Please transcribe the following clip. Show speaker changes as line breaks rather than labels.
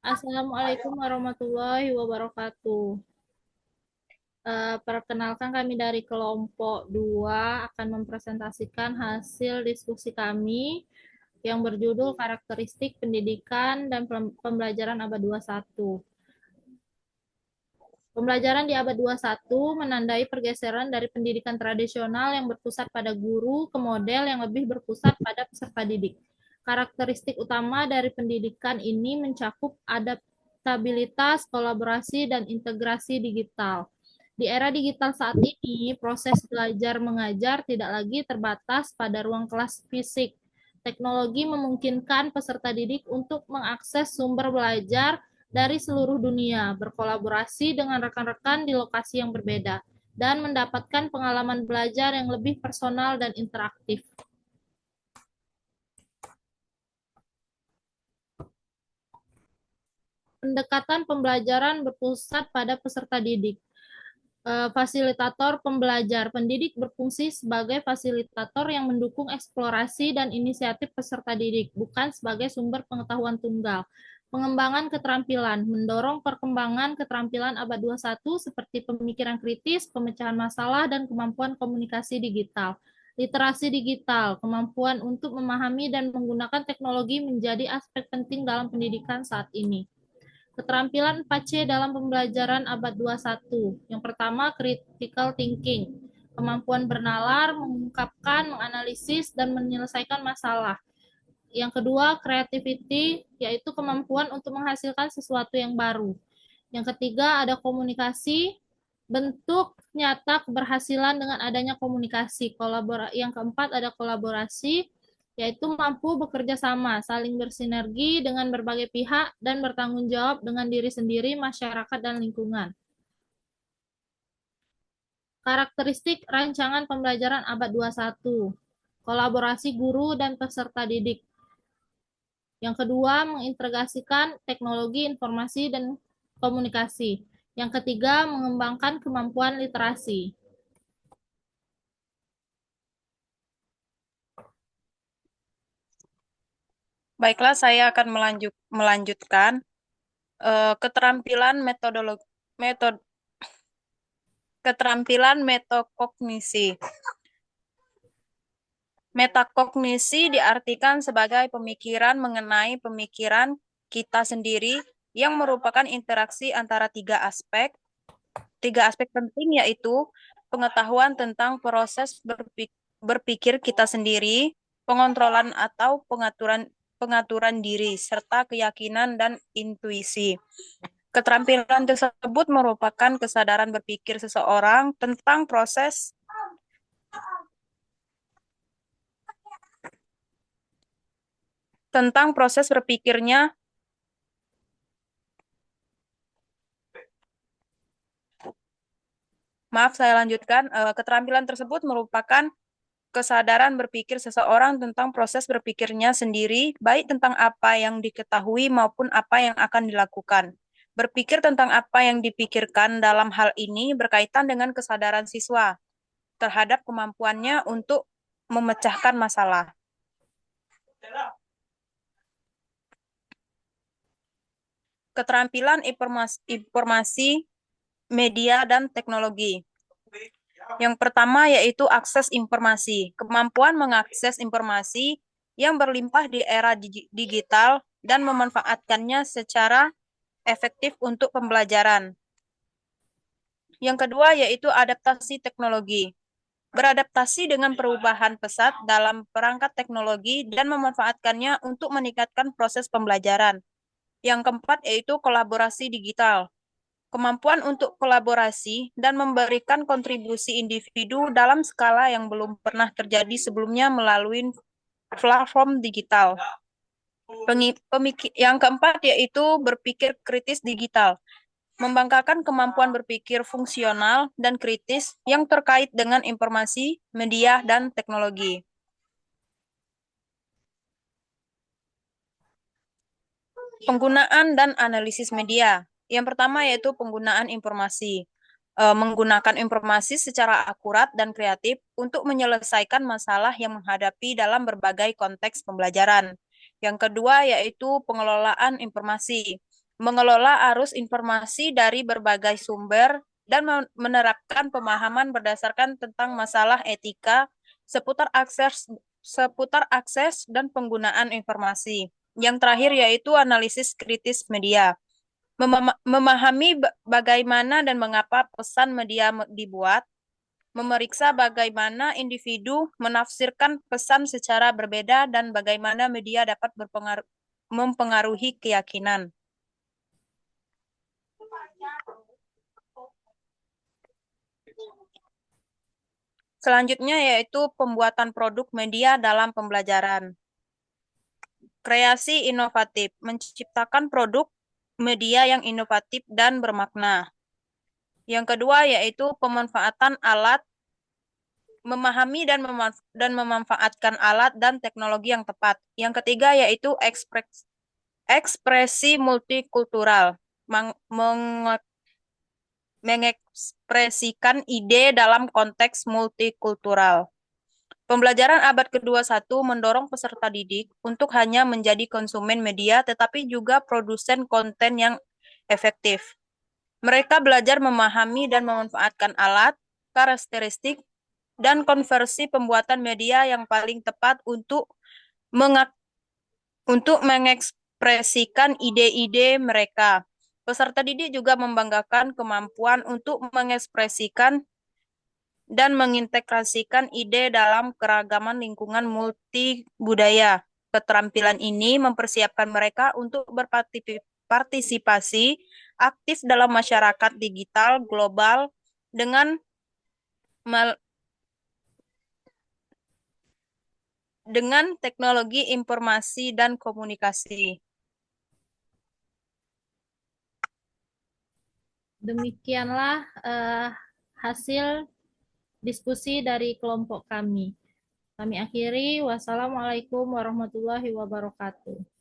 Assalamualaikum warahmatullahi wabarakatuh. Perkenalkan kami dari kelompok 2 akan mempresentasikan hasil diskusi kami yang berjudul Karakteristik Pendidikan dan Pembelajaran Abad 21. Pembelajaran di abad 21 menandai pergeseran dari pendidikan tradisional yang berpusat pada guru ke model yang lebih berpusat pada peserta didik. Karakteristik utama dari pendidikan ini mencakup adaptabilitas, kolaborasi, dan integrasi digital. Di era digital saat ini, proses belajar mengajar tidak lagi terbatas pada ruang kelas fisik. Teknologi memungkinkan peserta didik untuk mengakses sumber belajar dari seluruh dunia, berkolaborasi dengan rekan-rekan di lokasi yang berbeda, dan mendapatkan pengalaman belajar yang lebih personal dan interaktif. Pendekatan pembelajaran berpusat pada peserta didik. Fasilitator pembelajar. Pendidik berfungsi sebagai fasilitator yang mendukung eksplorasi dan inisiatif peserta didik, bukan sebagai sumber pengetahuan tunggal. Pengembangan keterampilan, mendorong perkembangan keterampilan abad 21 seperti pemikiran kritis, pemecahan masalah, dan kemampuan komunikasi digital. Literasi digital, kemampuan untuk memahami dan menggunakan teknologi menjadi aspek penting dalam pendidikan saat ini. Keterampilan 4C dalam pembelajaran abad 21. Yang pertama, critical thinking. Kemampuan bernalar, mengungkapkan, menganalisis, dan menyelesaikan masalah. Yang kedua, creativity, yaitu kemampuan untuk menghasilkan sesuatu yang baru. Yang ketiga, ada komunikasi, bentuk nyata keberhasilan dengan adanya komunikasi. Yang keempat, ada kolaborasi, yaitu mampu bekerja sama, saling bersinergi dengan berbagai pihak, dan bertanggung jawab dengan diri sendiri, masyarakat, dan lingkungan. Karakteristik rancangan pembelajaran abad 21. Kolaborasi guru dan peserta didik. Yang kedua, mengintegrasikan teknologi informasi dan komunikasi. Yang ketiga, mengembangkan kemampuan literasi.
Baiklah, saya akan melanjutkan keterampilan keterampilan metakognisi. Metakognisi diartikan sebagai pemikiran mengenai pemikiran kita sendiri yang merupakan interaksi antara tiga aspek penting, yaitu pengetahuan tentang proses berpikir kita sendiri, pengontrolan atau pengaturan diri, serta keyakinan dan intuisi. Keterampilan tersebut merupakan kesadaran berpikir seseorang tentang proses berpikirnya. Maaf, saya lanjutkan. Keterampilan tersebut merupakan kesadaran berpikir seseorang tentang proses berpikirnya sendiri, baik tentang apa yang diketahui maupun apa yang akan dilakukan. Berpikir tentang apa yang dipikirkan dalam hal ini berkaitan dengan kesadaran siswa terhadap kemampuannya untuk memecahkan masalah. Keterampilan informasi, media, dan teknologi. Yang pertama yaitu akses informasi. Kemampuan mengakses informasi yang berlimpah di era digital dan memanfaatkannya secara efektif untuk pembelajaran. Yang kedua yaitu adaptasi teknologi. Beradaptasi dengan perubahan pesat dalam perangkat teknologi dan memanfaatkannya untuk meningkatkan proses pembelajaran. Yang keempat yaitu kolaborasi digital. Kemampuan untuk kolaborasi dan memberikan kontribusi individu dalam skala yang belum pernah terjadi sebelumnya melalui platform digital. Yang keempat yaitu berpikir kritis digital. Membanggakan kemampuan berpikir fungsional dan kritis yang terkait dengan informasi, media, dan teknologi. Penggunaan dan analisis media. Yang pertama yaitu penggunaan informasi. Menggunakan informasi secara akurat dan kreatif untuk menyelesaikan masalah yang menghadapi dalam berbagai konteks pembelajaran. Yang kedua yaitu pengelolaan informasi. mengelola arus informasi dari berbagai sumber, dan menerapkan pemahaman berdasarkan tentang masalah etika seputar akses dan penggunaan informasi. Yang terakhir yaitu analisis kritis media. Memahami bagaimana dan mengapa pesan media dibuat, memeriksa bagaimana individu menafsirkan pesan secara berbeda, dan bagaimana media dapat mempengaruhi keyakinan. Selanjutnya yaitu pembuatan produk media dalam pembelajaran. Kreasi inovatif, menciptakan produk media yang inovatif dan bermakna. Yang kedua yaitu pemanfaatan alat, memahami dan memanfaatkan alat dan teknologi yang tepat. Yang ketiga yaitu ekspresi multikultural, mengekspresikan ide dalam konteks multikultural. Pembelajaran abad ke-21 mendorong peserta didik untuk hanya menjadi konsumen media, tetapi juga produsen konten yang efektif. Mereka belajar memahami dan memanfaatkan alat, karakteristik, dan konversi pembuatan media yang paling tepat untuk mengekspresikan ide-ide mereka. Peserta didik juga membanggakan kemampuan untuk mengekspresikan dan mengintegrasikan ide dalam keragaman lingkungan multi budaya. Keterampilan ini mempersiapkan mereka untuk berpartisipasi aktif dalam masyarakat digital global dengan teknologi informasi dan komunikasi.
Demikianlah hasil diskusi dari kelompok kami. Kami akhiri. Wassalamualaikum warahmatullahi wabarakatuh.